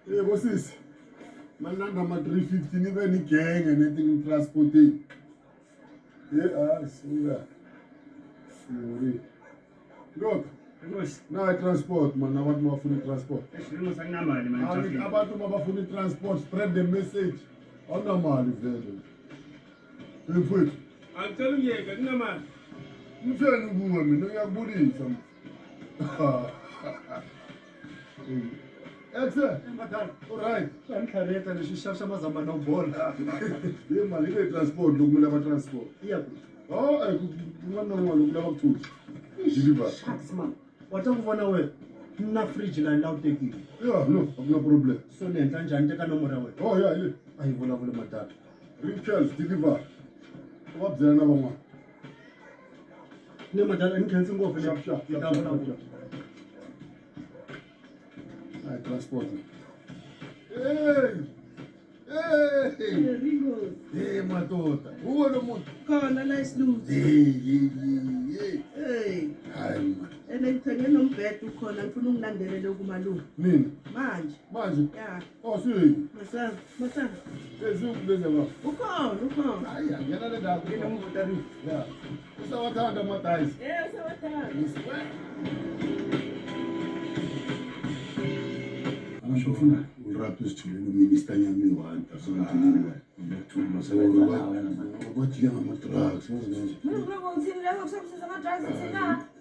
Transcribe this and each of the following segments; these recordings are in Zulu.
bosisi. Mananda ma 350 nibe ni gang anything transporting. Sura. Sorry. Look. Na transport man, abantu bafuna transport. Abantu bafuna transport, spread the message. Awunamali vele. Mfowethu. Angitshela ungiyeka kunamali. Mfowethu kuwe mina uyakubulisa. Excellent. Alright. Sanhlareta leswi xavisa mazamba no bola. Ye mali ile transport lokumele aba transport. Kun'wana na kun'wana lokulava kuthutha. Deliver. Shucks man. Wata ku vona we na fridge la la utekile. Yeah, no, no problem. So le ndla njani teka nomoro ya wena? Oh yeah, Ayi vulavula matata. Richards deliver. Va byela na van'wana. Ne matata ni khensi ngopfu le. Sharp. Ta vulavula. Ay, transport. Hey! Ringo. Hey, madota. Uwe lo muntu. Khona la isilungu. Hey. Hayi man. Ene ngithenge nombhedo ukhona ngifuna ungilandelele kumalungu. Nini? Manje. Ya. Ya. Oh, si. Masana. Ezikubeza ba. Ukhona. Hayi, ngena le ndawo. Ngene ngivotari. Ya. Usawathanda amadayisi. Usawathanda. Angishofuna urap isithulele uminister nyami wanta sonke ukuthuma sewathi ngama-drugs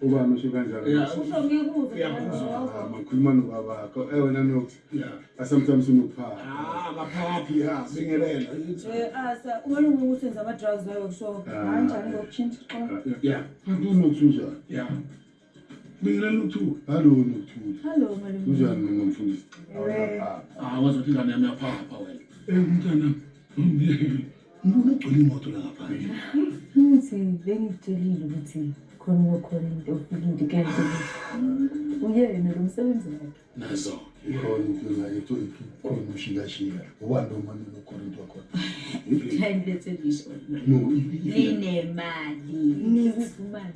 ubani usho kanjani makhuluma nobabakho wena nokuthi sometimes unokuphaa ngaphakathi bingelela umalungu ukuthi wenza ama-drugs nayo kusho kanjani ngokushintsha iqondo unokuthi unjani bingelela nokuthuka hallo nokuthula hallo malume unjani mina mfundisi wazothi ingane yami yaphapha wena mntanami ngibona ugcwele imoto la ngaphandle ukuthi bengitshelile ukuthi khona into ofike kento uyena lo msebenzi wakhe nazo ikhona inkinga yethu ikhona ushikashika uwandoma nokorinto wakhona hayilethelise no linemali nikufumana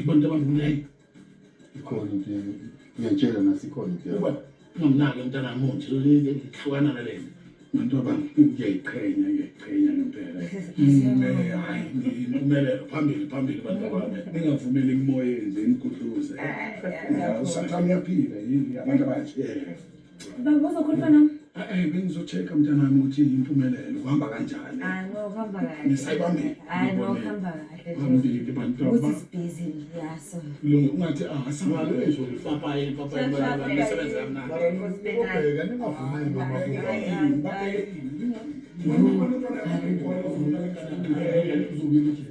bantu abangunayi ikhona inkinga ngiyatshela nasikhona inkinga uba ngamnake mntanami unje lihlukana nalena bantu abantu ngiyayiqhenya ngempela hayi ngimele phambili bantu bami ningavumeli imoya nje inkutluze usathami yaphila yini abantu abanje bazokhuluma nami bengizochecka mntanami ukuthi impumelelo kuhamba kanjani kuhamba kahle nisayibambile kuhamba kahle phambili bantu ukuthi busy yaso ungathi asingalesho lipapayi basebenza kamnandi ubheka ningavumeli noma uzobika ukuthi